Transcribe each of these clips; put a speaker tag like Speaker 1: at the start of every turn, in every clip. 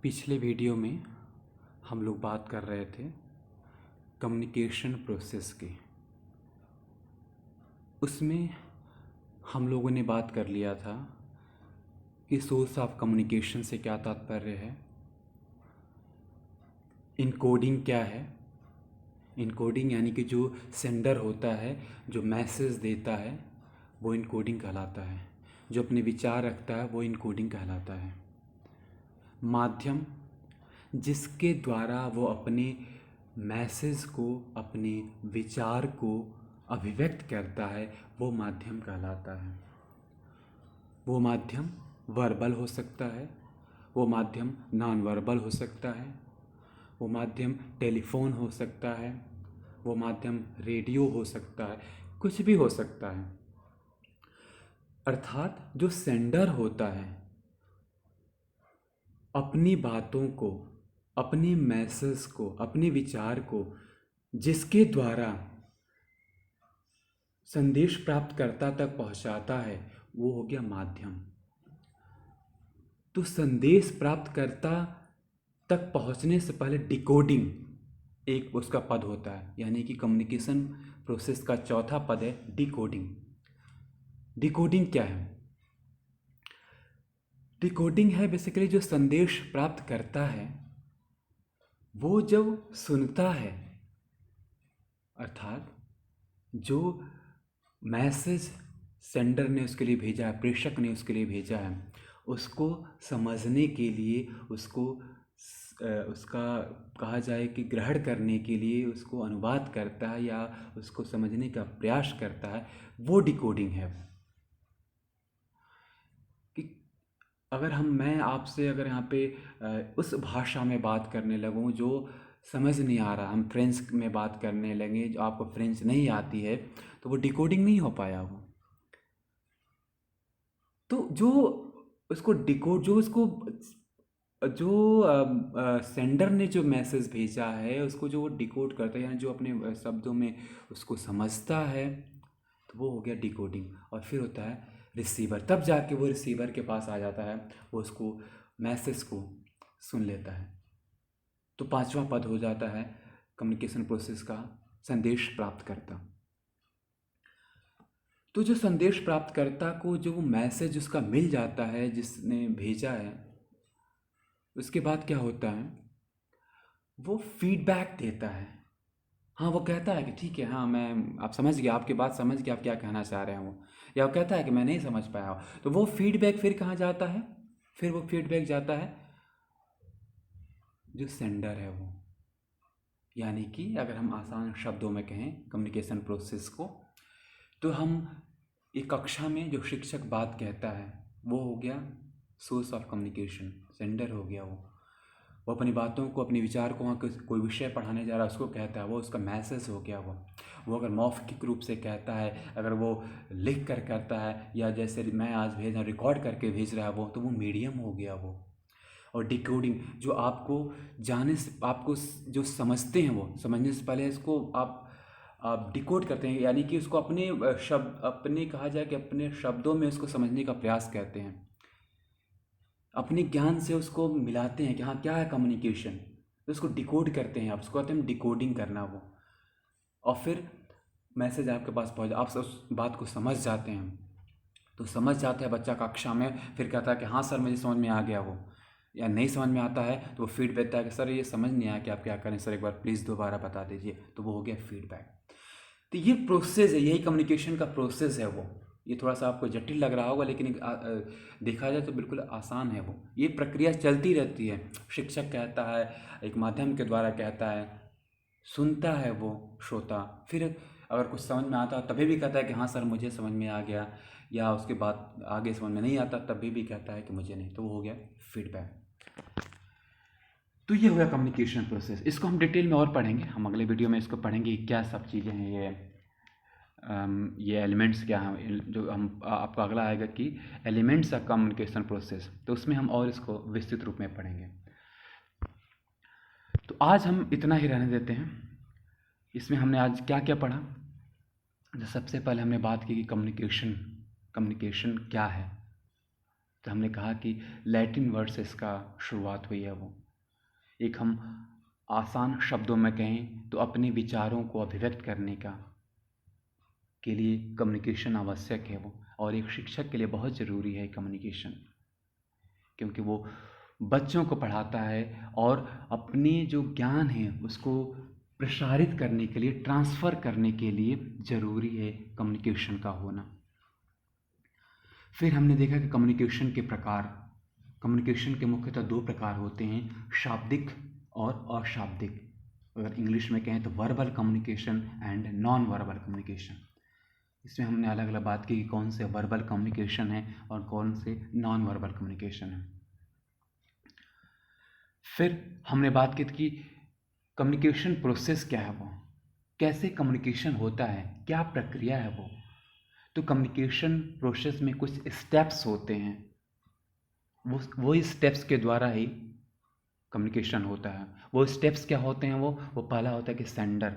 Speaker 1: पिछले वीडियो में हम लोग बात कर रहे थे कम्युनिकेशन प्रोसेस की। उसमें हम लोगों ने बात कर लिया था कि सोर्स ऑफ कम्युनिकेशन से क्या तात्पर्य है, इनकोडिंग क्या है। इनकोडिंग यानी कि जो सेंडर होता है, जो मैसेज देता है, वो इनकोडिंग कहलाता है। जो अपने विचार रखता है वो इनकोडिंग कहलाता है। माध्यम, जिसके द्वारा वो अपने मैसेज को, अपने विचार को अभिव्यक्त करता है, वो माध्यम कहलाता है। वो माध्यम वर्बल हो सकता है, वो माध्यम नॉन वर्बल हो सकता है, वो माध्यम टेलीफोन हो सकता है, वो माध्यम रेडियो हो सकता है, कुछ भी हो सकता है। अर्थात जो सेंडर होता है अपनी बातों को, अपने मैसेज को, अपने विचार को जिसके द्वारा संदेश प्राप्तकर्ता तक पहुंचाता है, वो हो गया माध्यम। तो संदेश प्राप्तकर्ता तक पहुंचने से पहले डिकोडिंग एक उसका पद होता है, यानी कि कम्युनिकेशन प्रोसेस का चौथा पद है डिकोडिंग। डिकोडिंग क्या है? डिकोडिंग है बेसिकली जो संदेश प्राप्त करता है वो जब सुनता है, अर्थात जो मैसेज सेंडर ने उसके लिए भेजा है, प्रेषक ने उसके लिए भेजा है, उसको समझने के लिए, उसको उसका कहा जाए कि ग्रहण करने के लिए उसको अनुवाद करता है या उसको समझने का प्रयास करता है, वो डिकोडिंग है। कि अगर मैं आपसे अगर यहाँ पे उस भाषा में बात करने लगूँ जो समझ नहीं आ रहा, हम फ्रेंच में बात करने लगे जो आपको फ्रेंच नहीं आती है, तो वो डिकोडिंग नहीं हो पाया वो। तो जो उसको डिकोड, जो उसको जो सेंडर ने जो मैसेज भेजा है उसको जो वो डिकोड करता है, यानी जो अपने शब्दों में उसको समझता है, तो वो हो गया डिकोडिंग। और फिर होता है रिसीवर, तब जाके वो रिसीवर के पास आ जाता है, वो उसको मैसेज को सुन लेता है। तो पांचवा पद हो जाता है कम्युनिकेशन प्रोसेस का संदेश प्राप्तकर्ता। तो जो संदेश प्राप्तकर्ता को जो वो मैसेज उसका मिल जाता है जिसने भेजा है, उसके बाद क्या होता है, वो फीडबैक देता है। हाँ, वो कहता है कि ठीक है, हाँ मैं आप समझ गया, आपकी बात समझ गया, आप क्या कहना चाह रहे हैं वो। या वो कहता है कि मैं नहीं समझ पाया हूँ, तो वो फीडबैक फिर कहाँ जाता है? फिर वो फीडबैक जाता है जो सेंडर है वो। यानी कि अगर हम आसान शब्दों में कहें कम्युनिकेशन प्रोसेस को, तो हम एक कक्षा में जो शिक्षक बात कहता है वो हो गया सोर्स ऑफ कम्युनिकेशन, सेंडर हो गया वो अपनी बातों को, अपने विचार को वहाँ कोई विषय पढ़ाने जा रहा है उसको कहता है, वो उसका मैसेज हो गया वो अगर मौखिक रूप से कहता है, अगर वो लिख कर करता है, या जैसे मैं आज भेज रहा, रिकॉर्ड करके भेज रहा है वो, तो वो मीडियम हो गया वो। और डिकोडिंग जो आपको जाने से, आपको जो समझते हैं वो समझने से पहले इसको आप डिकोड करते हैं, यानी कि उसको अपने शब्द, अपने कहा जाए कि अपने शब्दों में उसको समझने का प्रयास करते हैं, अपने ज्ञान से उसको मिलाते हैं कि हाँ क्या है कम्युनिकेशन, तो उसको डिकोड करते हैं, आप उसको कहते हैं डिकोडिंग करना वो। और फिर मैसेज आपके पास पहुँच, आप उस बात को समझ जाते हैं, तो समझ जाता है बच्चा कक्षा में, फिर कहता है कि हाँ सर मुझे समझ में आ गया वो। या नहीं समझ में आता है तो वो फीडबैक देता है कि सर ये समझ नहीं आया कि आप क्या करें, सर एक बार प्लीज़ दोबारा बता दीजिए, तो वो हो गया फीडबैक। तो ये प्रोसेस है, यही कम्युनिकेशन का प्रोसेस है वो। ये थोड़ा सा आपको जटिल लग रहा होगा, लेकिन देखा जाए तो बिल्कुल आसान है वो। ये प्रक्रिया चलती रहती है, शिक्षक कहता है, एक माध्यम के द्वारा कहता है, सुनता है वो श्रोता, फिर अगर कुछ समझ में आता है तभी भी कहता है कि हाँ सर मुझे समझ में आ गया, या उसके बाद आगे समझ में नहीं आता तभी भी कहता है कि मुझे नहीं, तो वो हो गया फीडबैक। तो ये हो गया कम्युनिकेशन प्रोसेस। इसको हम डिटेल में और पढ़ेंगे, हम अगले वीडियो में इसको पढ़ेंगे कि क्या सब चीज़ें हैं ये एलिमेंट्स क्या हैं, जो हम आपका अगला आएगा कि एलिमेंट्स ऑफ कम्युनिकेशन प्रोसेस, तो उसमें हम और इसको विस्तृत रूप में पढ़ेंगे। तो आज हम इतना ही रहने देते हैं। इसमें हमने आज क्या क्या पढ़ा? जो सबसे पहले हमने बात की कि कम्युनिकेशन क्या है, तो हमने कहा कि लैटिन वर्ड से इसका शुरुआत हुई है। वो एक हम आसान शब्दों में कहें तो अपने विचारों को अभिव्यक्त करने का के लिए कम्युनिकेशन आवश्यक है वो, और एक शिक्षक के लिए बहुत ज़रूरी है कम्युनिकेशन, क्योंकि वो बच्चों को पढ़ाता है और अपने जो ज्ञान है उसको प्रसारित करने के लिए, ट्रांसफ़र करने के लिए ज़रूरी है कम्युनिकेशन का होना। फिर हमने देखा कि कम्युनिकेशन के प्रकार, कम्युनिकेशन के मुख्यतः 2 प्रकार होते हैं, शाब्दिक और अशाब्दिक। अगर इंग्लिश में कहें तो verbal communication and non verbal communication. इसमें हमने अलग अलग बात की कि कौन से वर्बल कम्युनिकेशन है और कौन से नॉन वर्बल कम्युनिकेशन है। फिर हमने बात की कि कम्युनिकेशन प्रोसेस क्या है, वो कैसे कम्युनिकेशन होता है, क्या प्रक्रिया है वो। तो कम्युनिकेशन प्रोसेस में कुछ स्टेप्स होते हैं, वो स्टेप्स के द्वारा ही कम्युनिकेशन होता है। वो स्टेप्स क्या होते हैं, वो पहला होता है कि सेंडर,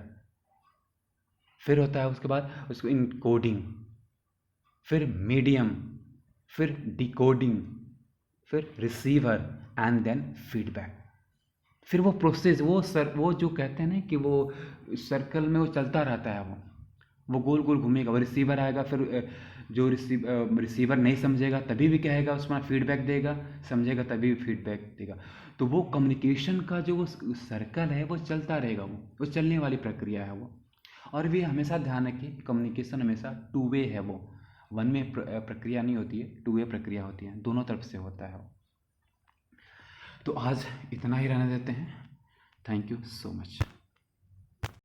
Speaker 1: फिर होता है उसके बाद उसको इनकोडिंग, फिर मीडियम, फिर डिकोडिंग, फिर रिसीवर एंड देन फीडबैक। फिर वो प्रोसेस, वो जो कहते हैं ना कि वो सर्कल में वो चलता रहता है, वो गोल गोल घूमेगा। वो रिसीवर आएगा, फिर जो रिसीवर नहीं समझेगा तभी भी कहेगा, उसमें फीडबैक देगा, समझेगा तभी भी फीडबैक देगा। तो वो कम्युनिकेशन का जो वो सर्कल है वो चलता रहेगा, वो चलने वाली प्रक्रिया है वो। और भी हमेशा ध्यान रखिए, कम्युनिकेशन हमेशा 2 वे है, वो 1 में प्रक्रिया नहीं होती है, 2 वे प्रक्रिया होती है, दोनों तरफ से होता है वो। तो आज इतना ही रहने देते हैं। Thank you so much.